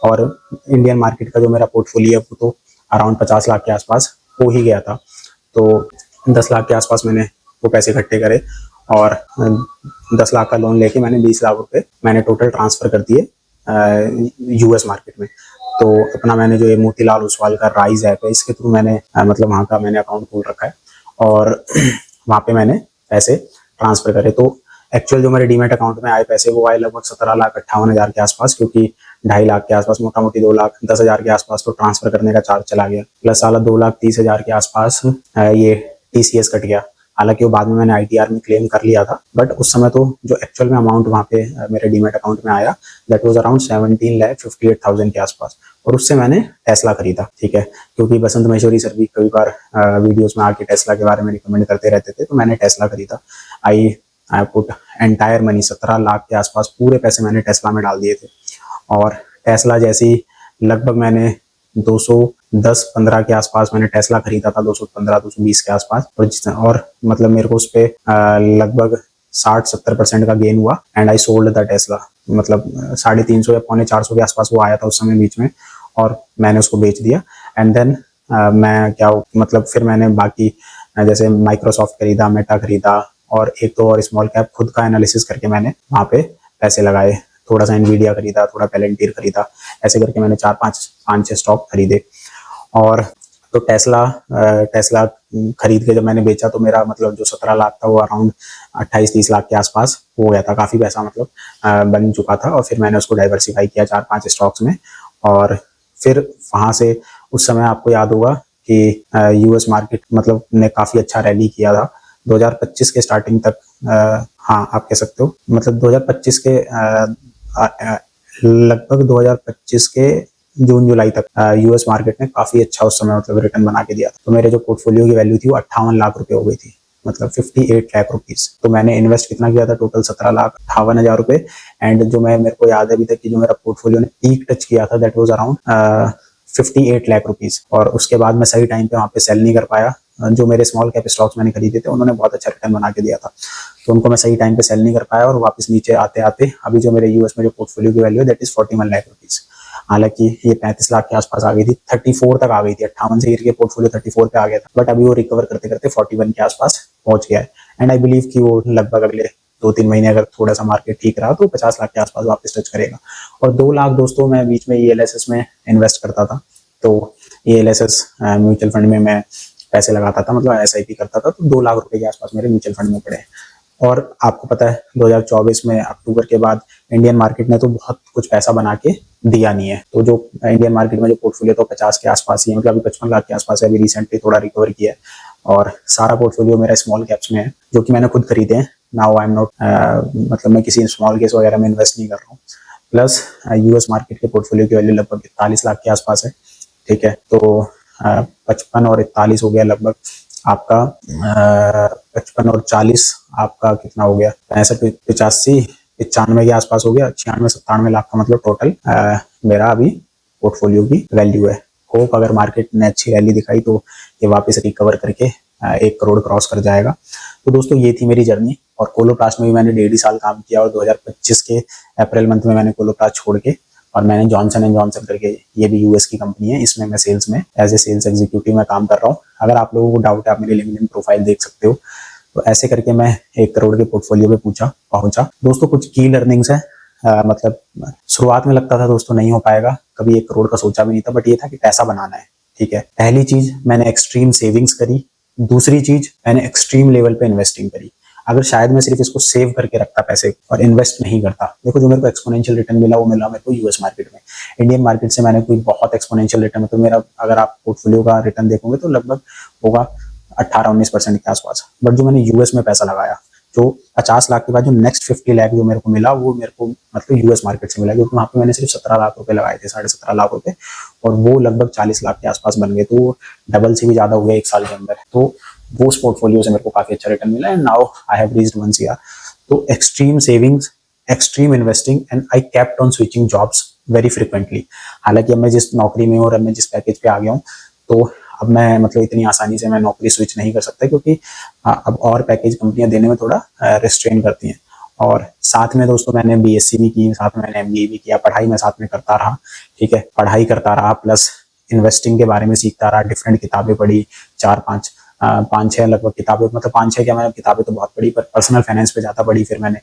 और इंडियन मार्केट का जो मेरा पोर्टफोलियो है वो तो अराउंड 50 लाख के आसपास हो ही गया था। तो 10 लाख के आसपास मैंने वो पैसे इकट्ठे करे, और 10 लाख का लोन लेके मैंने 20 लाख रुपए मैंने टोटल ट्रांसफर कर दिए यूएस मार्केट में। तो अपना मैंने जो ये मोतीलाल ओसवाल का राइज ऐप है, इसके थ्रू मैंने मतलब वहाँ का मैंने अकाउंट खोल रखा है, और वहाँ पे मैंने पैसे ट्रांसफर करे। तो एक्चुअल जो मेरे डीमेट अकाउंट में आए पैसे, वो आए लगभग 17,58,000 के आसपास, क्योंकि 2.5 लाख के आसपास, मोटा मोटी 2,10,000 के आसपास तो ट्रांसफर करने का चार्ज चला गया। प्लस साला 2,30,000 के आसपास ये टीसीएस कट गया। हालांकि वो बाद में मैंने आईटीआर में क्लेम कर लिया था, बट उस समय तो जो एक्चुअल में अमाउंट वहाँ पे मेरे डीमेट अकाउंट में आया, दैट वाज अराउंड 17,58,000 के आसपास। और उससे मैंने टेस्ला खरीदा, ठीक है, क्योंकि बसंत महेश्वरी सर भी कई बार वीडियोस में आके टेस्ला के बारे में रिकमेंड करते रहते थे, तो मैंने टेस्ला खरीदा। I put entire money, 17 lakh के आसपास पूरे पैसे मैंने टेस्ला में डाल दिए थे। और टेस्ला जैसी लगभग मैंने 210-15 के आसपास मैंने टेस्ला खरीदा था, 215-220 के आसपास। और मतलब मेरे को उस पे लगभग 60-70% का गेन हुआ, and I sold the Tesla. मतलब 350 या 450 के आसपास वो आया था उस समय बीच में, और मैंने उसको बेच दिया। एंड देन मैं क्या मतलब फिर मैंने बाकी जैसे माइक्रोसॉफ्ट खरीदा, मेटा खरीदा, और एक तो और स्मॉल कैप खुद का एनालिसिस करके मैंने वहाँ पे पैसे लगाए। थोड़ा सा एनवीडिया खरीदा, थोड़ा पेलेंटियर खरीदा, ऐसे करके मैंने 4-5-6 स्टॉक खरीदे। और तो टेस्ला टेस्ला खरीद के जब मैंने बेचा तो मेरा मतलब जो 17 लाख था वो अराउंड 28-30 लाख के आसपास हो गया था, काफ़ी पैसा मतलब बन चुका था। और फिर मैंने उसको डाइवर्सिफाई किया 4-5 स्टॉक्स में। और फिर वहाँ से उस समय आपको याद होगा कि यूएस मार्केट मतलब ने काफ़ी अच्छा रैली किया था 2025 के स्टार्टिंग तक। हाँ, आप कह सकते हो मतलब 2025 के लगभग 2025 के जून जुलाई तक यूएस मार्केट ने काफी अच्छा उस समय मतलब रिटर्न बना के दिया था। तो मेरे जो पोर्टफोलियो की वैल्यू थी वो 58 लाख रुपए हो गई थी, मतलब 58 लाख रुपीज। तो मैंने इन्वेस्ट कितना किया था, टोटल 17,58,000 रुपए। एंड जो मेरे को याद है अभी तक कि जो मेरा पोर्टफोलियो ने पीक टच किया था that was around 58 lakh rupees. और उसके बाद मैं सही टाइम पे वहाँ पे सेल नहीं कर पाया। जो मेरे स्मॉल कैप स्टॉक्स मैंने खरीदे थे उन्होंने बहुत अच्छा रिटर्न बना के दिया था, तो उनको मैं सही टाइम पे सेल नहीं कर पाया और वापस नीचे आते आते अभी जो मेरे यूएस में जो पोर्टफोलियो की वैल्यू है दैट इज 41 लाख रुपीज। हालांकि ये 35 लाख के आसपास आ गई थी, 34 तक आ गई थी, 58 से गिर के पोर्टफोलियो 34 पे आ गया था, बट अभी वो रिकवर करते करते 41 के आसपास पहुंच गया है। एंड आई बिलीव कि वो लगभग अगले 2-3 महीने अगर थोड़ा सा मार्केट ठीक रहा तो 50 लाख के आसपास वापस टच करेगा। और 2 लाख दोस्तों मैं बीच में ELSS में इन्वेस्ट करता था, तो ELSS म्यूचुअल फंड में मैं पैसे लगाता था, मतलब SIP करता था, तो 2 लाख रुपए के आसपास मेरे म्यूचुअल फंड में पड़े। और आपको पता है 2024 में अक्टूबर के बाद इंडियन मार्केट ने तो बहुत कुछ पैसा बना के दिया नहीं है। तो जो इंडियन मार्केट में जो पोर्टफोलियो तो 50 के आसपास ही है, मतलब अभी 55 लाख के आसपास है, अभी रिसेंटली थोड़ा रिकवर किया है। और सारा पोर्टफोलियो मेरा स्मॉल कैप्स में है जो कि मैंने खुद खरीदे हैं। नाउ आई एम नॉट मतलब मैं किसी स्मॉल केस वगैरह में इन्वेस्ट नहीं कर रहा हूँ। प्लस यूएस मार्केट के पोर्टफोलियो की वैल्यू लगभग 41 लाख के आसपास है, ठीक है। तो 55 और 41 हो गया लगभग आपका 55 और 40 आपका कितना हो गया, 65-85-95 के आसपास हो गया, 96-97 लाख का मतलब टोटल मेरा अभी पोर्टफोलियो की वैल्यू है। होप अगर मार्केट ने अच्छी रैली दिखाई तो ये वापस रिकवर करके 1 करोड़ क्रॉस कर जाएगा। तो दोस्तों ये थी मेरी जर्नी। और कोलोप्लास्ट में भी मैंने 1.5 साल काम किया और 2025 के अप्रैल मंथ में मैंने कोलोप्लास्ट छोड़ के और मैंने जॉनसन एंड जॉनसन करके, ये भी यूएस की कंपनी है, इसमें मैं सेल्स में एज ए सेल्स एग्जीक्यूटिव में काम कर रहा हूँ। अगर आप लोगों को डाउट है आप मेरी लिंक्डइन प्रोफाइल देख सकते हो। तो ऐसे करके मैं 1 करोड़ के पोर्टफोलियो पे पहुंचा। दोस्तों कुछ की लर्निंग्स है, मतलब शुरुआत में लगता था दोस्तों नहीं हो पाएगा, कभी 1 करोड़ का सोचा भी नहीं था, बट ये था कि पैसा बनाना है, ठीक है। पहली चीज मैंने एक्सट्रीम सेविंग्स करी, दूसरी चीज मैंने एक्सट्रीम लेवल पे इन्वेस्टिंग करी। अगर शायद मैं सिर्फ इसको सेव करके रखता पैसे और इन्वेस्ट नहीं करता, देखो जो मेरे को एक्सपोनेंशियल रिटर्न मिला वो मिला मेरे को यूएस मार्केट में। इंडियन मार्केट से मैंने कोई बहुत एक्सपोनेंशियल रिटर्न, मतलब मेरा अगर आप पोर्टफोलियो का रिटर्न देखोगे तो लगभग होगा 18-19% के आसपास। बट जो मैंने यूएस में पैसा लगाया, जो 50 लाख के बाद जो नेक्स्ट 50 लाख जो मेरे को मिला वो मेरे को मतलब यूएस मार्केट से मिला, क्योंकि वहां पे मैंने सिर्फ 17 लाख रुपए लगाए थे, 17.5 लाख रुपए, और वो लगभग 40 लाख के आसपास बन गए। तो डबल से भी ज्यादा हो गया 1 साल के अंदर। तो वो उस पोर्टफोलियो से मेरे को काफी अच्छा रिटर्न मिला and now I have reached 1 CR। तो extreme savings, extreme investing and I kept on switching jobs very frequently. हालांकि अब मैं जिस नौकरी में हूँ और अब मैं जिस पैकेज पे आ गया हूँ, तो अब मैं मतलब इतनी आसानी से मैं नौकरी स्विच नहीं कर सकता, क्योंकि अब और पैकेज कंपनियां देने में थोड़ा रिस्ट्रेन करती हैं। और साथ में दोस्तों मैंने BSc भी की, साथ में मैंने MBA भी किया, पढ़ाई मैं साथ में करता रहा, ठीक है, पढ़ाई करता रहा प्लस इन्वेस्टिंग के बारे में सीखता रहा, डिफरेंट किताबें पढ़ी, 4-5-5-6 लगभग किताबें, मतलब 5-6 क्या, मैंने किताबें तो बहुत पढ़ी पर पर्सनल फाइनेंस पे ज्यादा पढ़ी फिर मैंने।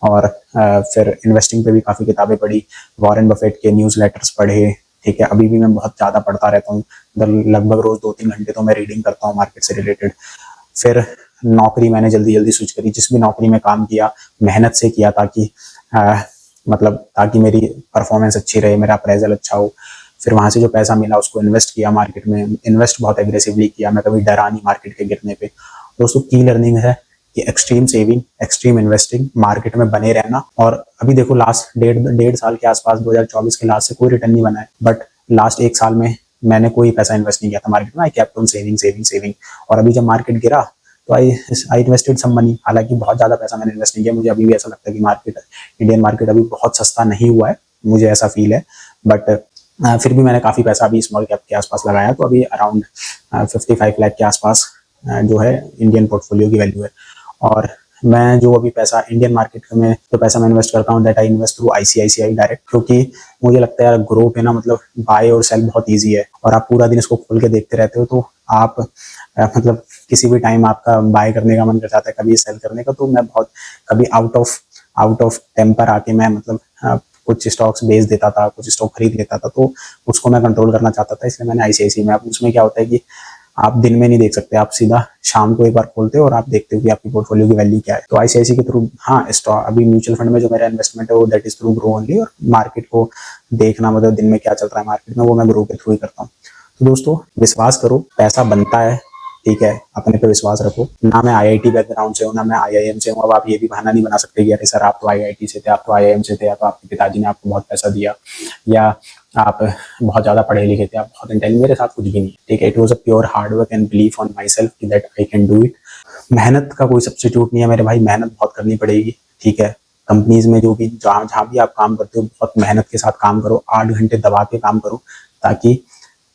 और फिर इन्वेस्टिंग पे भी काफी किताबें पढ़ी, वॉरेन बफेट के न्यूज लेटर्स पढ़े, ठीक है। अभी भी मैं बहुत ज्यादा पढ़ता रहता हूँ, लगभग रोज 2-3 घंटे तो मैं रीडिंग करता हूँ मार्केट से रिलेटेड। फिर नौकरी मैंने जल्दी जल्दी स्विच करी, जिस भी नौकरी में काम किया मेहनत से किया, ताकि मतलब ताकि मेरी परफॉर्मेंस अच्छी रहे, मेरा अप्रेजल अच्छा हो। फिर वहां से जो पैसा मिला उसको इन्वेस्ट किया मार्केट में, इन्वेस्ट बहुत एग्रेसिवली किया, मैं कभी डरा नहीं मार्केट के गिरने पे। दोस्तों की लर्निंग है कि extreme saving, extreme investing, market में बने रहना। और अभी देखो लास्ट डेढ़ साल के आसपास 2024 के लास्ट से कोई रिटर्न नहीं बना है, बट लास्ट 1 साल में मैंने कोई पैसा इन्वेस्ट नहीं किया था मार्केट में। I kept on saving saving saving. और अभी जब मार्केट गिरा तो आई इन्वेस्टेड सम मनी, हालांकि बहुत ज्यादा पैसा मैंने इन्वेस्ट नहीं किया। मुझे अभी भी ऐसा लगता है कि मार्केट, इंडियन मार्केट अभी बहुत सस्ता नहीं हुआ है, मुझे ऐसा फील है। बट फिर भी मैंने काफी पैसा अभी स्मॉल कैप के आसपास लगाया, तो अभी अराउंड 55 लाख के आसपास जो है इंडियन पोर्टफोलियो की वैल्यू है। और मैं जो अभी पैसा इंडियन मार्केट में जो पैसा मैं इन्वेस्ट करता हूँ that I invest through ICICI direct, क्योंकि मुझे लगता है यार ग्रो पे ना मतलब बाय और सेल बहुत इजी है, और आप पूरा दिन इसको खोल के देखते रहते हो, तो आप मतलब किसी भी टाइम आपका बाय करने का मन कर जाता है, कभी सेल करने का। तो मैं बहुत कभी आउट ऑफ टेम्पर आके मैं मतलब कुछ स्टॉक्स बेच देता था, कुछ स्टॉक खरीद लेता था, तो उसको मैं कंट्रोल करना चाहता था, इसलिए मैंने आईसीआईसी में। अब उसमें क्या होता है कि आप दिन में नहीं देख सकते, आप सीधा शाम को एक बार खोलते हो और आप देखते हो कि आपकी पोर्टफोलियो की वैल्यू क्या है। तो आईसीआईसी के थ्रू, हाँ, स्टॉक अभी म्यूचुअल फंड में जो मेरा इन्वेस्टमेंट है वो that is through grow only, और मार्केट को देखना, मतलब दिन में क्या चल रहा है मार्केट में, वो मैं ग्रो के थ्रू ही करता हूँ। तो दोस्तों विश्वास करो, पैसा बनता है, ठीक है, अपने पे विश्वास रखो। ना मैं आईआईटी बैकग्राउंड से हूँ, ना मैं आईआईएम से हूँ। अब आप ये भी बहाना नहीं बना सकते कि अरे सर आप तो आईआईटी से थे, आप तो आईआईएम से थे, या तो आपके पिताजी ने आपको बहुत पैसा दिया, या आप बहुत ज्यादा पढ़े लिखे थे, आप बहुत इंटेलिजेंट। मेरे साथ कुछ भी नहीं है, ठीक है। It was a pure hard work and belief on my self that I can do it. मेहनत का कोई सब्स्टिट्यूट नहीं है मेरे भाई, मेहनत बहुत करनी पड़ेगी, ठीक है। कंपनीज में जो भी जहाँ भी आप काम करते हो, बहुत मेहनत के साथ काम करो, 8 घंटे दबा के काम करो, ताकि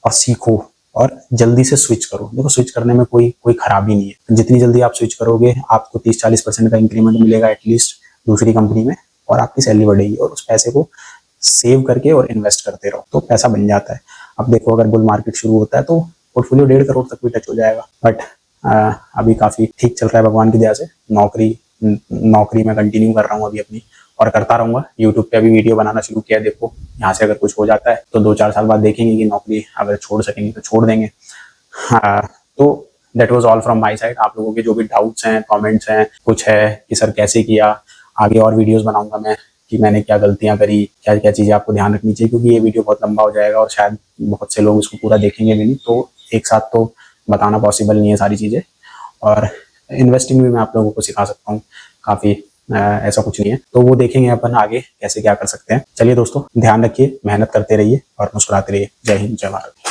और सीखो और जल्दी से स्विच करो। देखो स्विच करने में कोई खराबी नहीं है, जितनी जल्दी आप स्विच करोगे आपको 30-40% का इंक्रीमेंट मिलेगा एटलीस्ट दूसरी कंपनी में, और आपकी सैलरी बढ़ेगी, और उस पैसे को सेव करके और इन्वेस्ट करते रहो तो पैसा बन जाता है। अब देखो अगर बुल मार्केट शुरू होता है तो पोर्टफोलियो 1.5 करोड़ तक भी टच हो जाएगा, बट अभी काफी ठीक चल रहा है भगवान की दया से। नौकरी मैं कंटिन्यू कर रहा हूँ अभी अपनी, और करता रहूंगा। यूट्यूब पे अभी वीडियो बनाना शुरू किया है, देखो यहाँ से अगर कुछ हो जाता है तो 2-4 साल बाद देखेंगे कि नौकरी अगर छोड़ सकेंगे तो छोड़ देंगे। तो that was all from my side. आप लोगों के जो भी डाउट्स हैं, कमेंट्स हैं, कुछ है कि सर कैसे किया, आगे और वीडियोस बनाऊंगा मैं कि मैंने क्या गलतियां करी, क्या क्या चीजें आपको ध्यान रखनी चाहिए, क्योंकि ये वीडियो बहुत लंबा हो जाएगा और शायद बहुत से लोग इसको पूरा देखेंगे भी नहीं, तो एक साथ तो बताना पॉसिबल नहीं है सारी चीजें। और इन्वेस्टिंग भी मैं आप लोगों को सिखा सकता हूँ काफी, ऐसा कुछ नहीं है। तो वो देखेंगे अपन आगे कैसे क्या कर सकते हैं। चलिए दोस्तों, ध्यान रखिए, मेहनत करते रहिए और मुस्कुराते रहिए। जय हिंद, जय भारत।